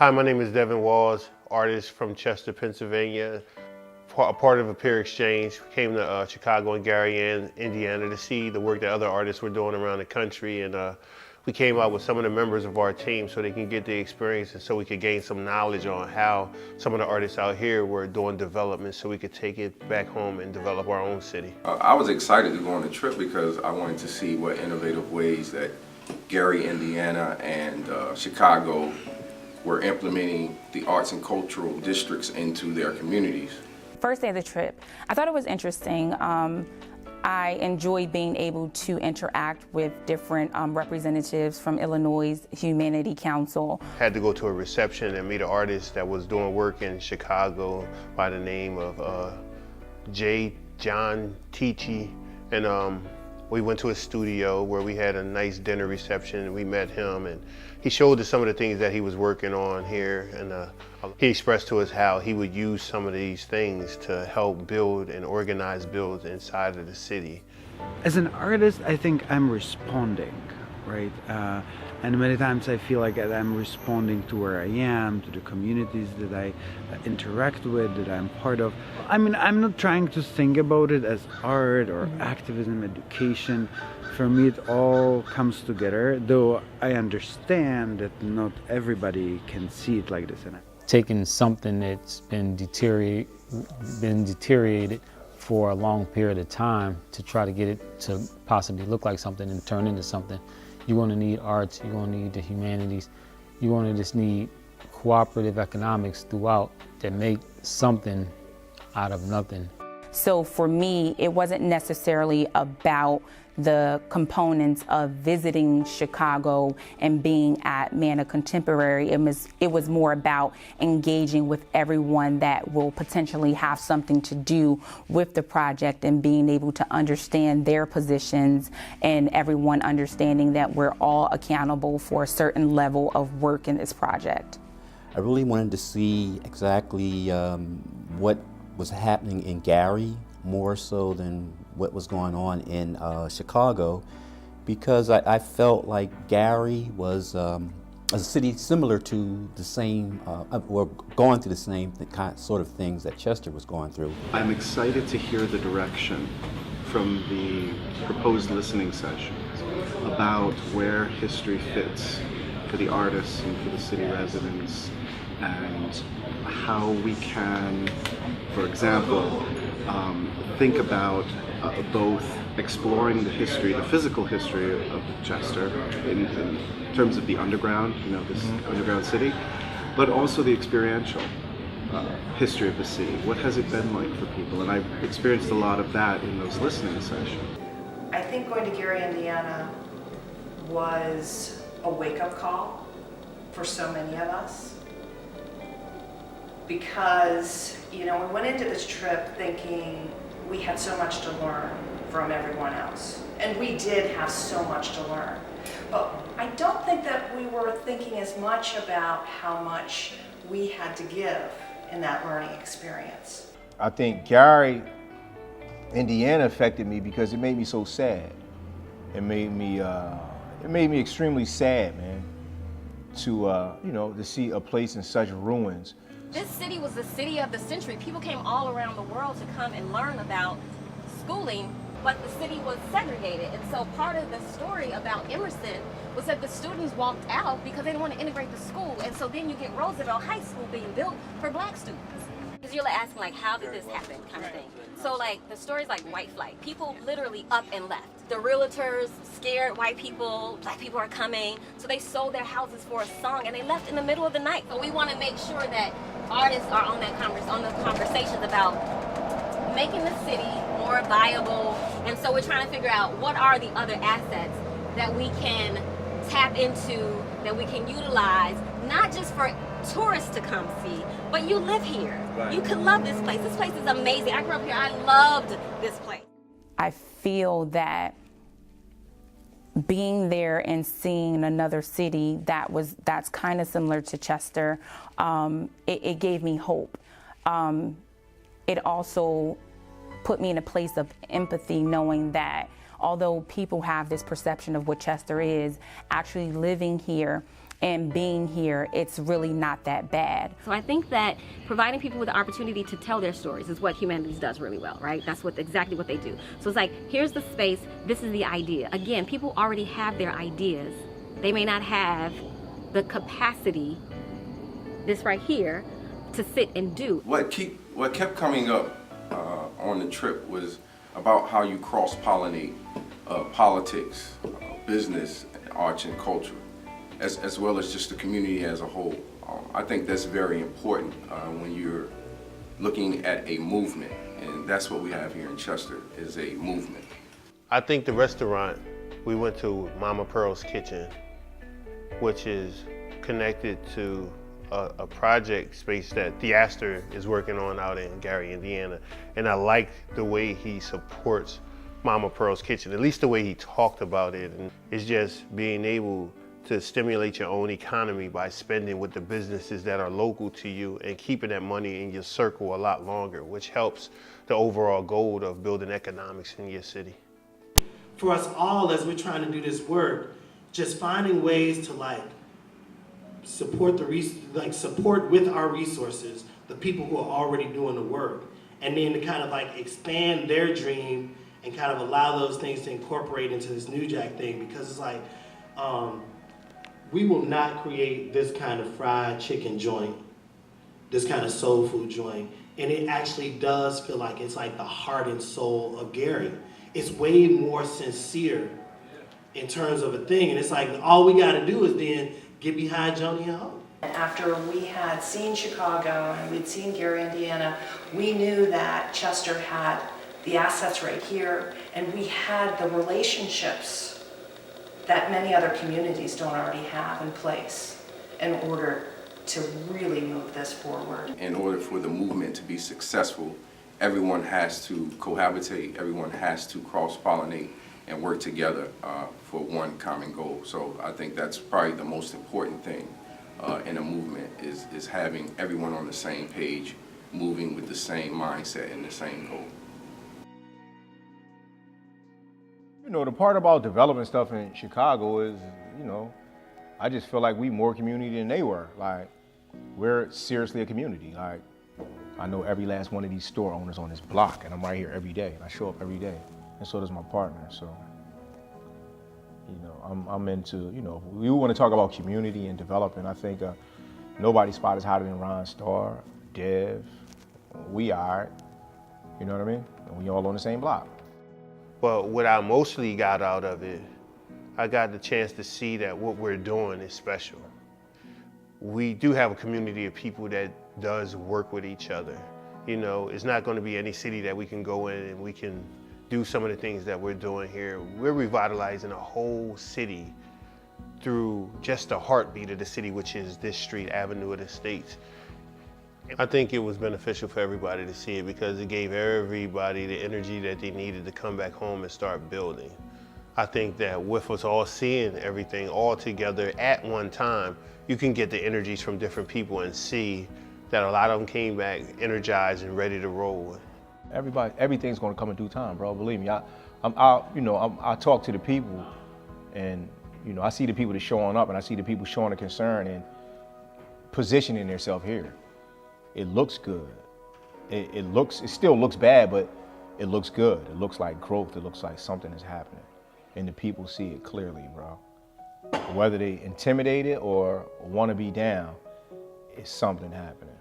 Hi, my name is Devin Walls, artist from Chester, Pennsylvania. A part of a peer exchange, came to Chicago and Gary, Indiana to see the work that other artists were doing around the country, and we came out with some of the members of our team so they can get the experience and so we could gain some knowledge on how some of the artists out here were doing development so we could take it back home and develop our own city. I was excited to go on the trip because I wanted to see what innovative ways that Gary, Indiana and Chicago were implementing the arts and cultural districts into their communities. First day of the trip, I thought it was interesting. I enjoyed being able to interact with different representatives from Illinois' Humanities Council. Had to go to a reception and meet an artist that was doing work in Chicago by the name of John Tichy, and we went to his studio where we had a nice dinner reception. We met him and he showed us some of the things that he was working on here, and he expressed to us how he would use some of these things to help build and organize builds inside of the city. As an artist, I think I'm responding, right? And many times I feel like I'm responding to where I am, to the communities that I interact with, that I'm part of. I mean, I'm not trying to think about it as art or activism, education. For me, it all comes together, though I understand that not everybody can see it like this. Taking something that's been deteriorated for a long period of time to try to get it to possibly look like something and turn into something. You're going to need arts, you're going to need the humanities, you're going to just need cooperative economics throughout that make something out of nothing. So for me, it wasn't necessarily about the components of visiting Chicago and being at Manna Contemporary. It was more about engaging with everyone that will potentially have something to do with the project and being able to understand their positions and everyone understanding that we're all accountable for a certain level of work in this project. I really wanted to see exactly what was happening in Gary, more so than what was going on in Chicago, because I felt like Gary was a city similar to the same, or going through the same sort of things that Chester was going through. I'm excited to hear the direction from the proposed listening sessions about where history fits for the artists and for the city residents, and how we can, for example, think about both exploring the history, the physical history of Chester in terms of the underground, this underground city, but also the experiential history of the city. What has it been like for people? And I've experienced a lot of that in those listening sessions. I think going to Gary, Indiana was a wake-up call for so many of us. Because, we went into this trip thinking we had so much to learn from everyone else. And we did have so much to learn. But I don't think that we were thinking as much about how much we had to give in that learning experience. I think Gary, Indiana affected me because it made me so sad. It made me extremely sad, man, to see a place in such ruins. This city was the city of the century. People came all around the world to come and learn about schooling, but the city was segregated. And so part of the story about Emerson was that the students walked out because they didn't want to integrate the school. And so then you get Roosevelt High School being built for black students. Because you're asking, how did this happen kind of thing. So the stories like white flight, people literally up and left. The realtors scared white people, black people are coming. So they sold their houses for a song and they left in the middle of the night. So we want to make sure that artists are on the conversations about making the city more viable. And so we're trying to figure out what are the other assets that we can tap into, that we can utilize, not just for tourists to come see, but you live here. Right. You could love this place. This place is amazing. I grew up here. I loved this place. I feel that being there and seeing another city that's kind of similar to Chester, it gave me hope. It also put me in a place of empathy, knowing that although people have this perception of what Chester is, actually living here and being here, it's really not that bad. So I think that providing people with the opportunity to tell their stories is what Humanities does really well, right? That's exactly what they do. So it's like, here's the space, this is the idea. Again, people already have their ideas. They may not have the capacity, this right here, to sit and do. What kept coming up on the trip was about how you cross-pollinate politics, business, arts and culture, as well as just the community as a whole. I think that's very important when you're looking at a movement, and that's what we have here in Chester, is a movement. I think the restaurant, we went to Mama Pearl's Kitchen, which is connected to a project space that Theaster is working on out in Gary, Indiana. And I like the way he supports Mama Pearl's Kitchen, at least the way he talked about it. And it's just being able to stimulate your own economy by spending with the businesses that are local to you and keeping that money in your circle a lot longer, which helps the overall goal of building economics in your city. For us all, as we're trying to do this work, just finding ways to support support with our resources the people who are already doing the work, and then to kind of expand their dream and kind of allow those things to incorporate into this New Jack thing, because it's like we will not create this kind of fried chicken joint, this kind of soul food joint, and it actually does feel like it's like the heart and soul of Gary. It's way more sincere in terms of a thing, and it's like all we got to do is then get behind Joni and Ho. After we had seen Chicago and we'd seen Gary, Indiana, we knew that Chester had the assets right here, and we had the relationships that many other communities don't already have in place in order to really move this forward. In order for the movement to be successful, everyone has to cohabitate, everyone has to cross-pollinate and work together for one common goal. So I think that's probably the most important thing in a movement is having everyone on the same page, moving with the same mindset and the same goal. You know, the part about development stuff in Chicago is, you know, I just feel like we more community than they were. Like, we're seriously a community. Like, I know every last one of these store owners on this block, and I'm right here every day. I show up every day, and so does my partner. So, you know, I'm into, you know, we want to talk about community and development. I think nobody's spot is hotter than Ron Starr, Dev. We are, you know what I mean? And we all on the same block. But what I mostly got out of it, I got the chance to see that what we're doing is special. We do have a community of people that does work with each other. You know, it's not going to be any city that we can go in and we can do some of the things that we're doing here. We're revitalizing a whole city through just the heartbeat of the city, which is this street, Avenue of the States. I think it was beneficial for everybody to see it because it gave everybody the energy that they needed to come back home and start building. I think that with us all seeing everything all together at one time, you can get the energies from different people and see that a lot of them came back energized and ready to roll. Everything's gonna come in due time, bro. Believe me. I talk to the people, and you know, I see the people that's showing up, and I see the people showing a concern and positioning themselves here. It looks good. It still looks bad, but it looks good. It looks like growth. It looks like something is happening, and the people see it clearly, bro. Whether they intimidated or want to be down, it's something happening.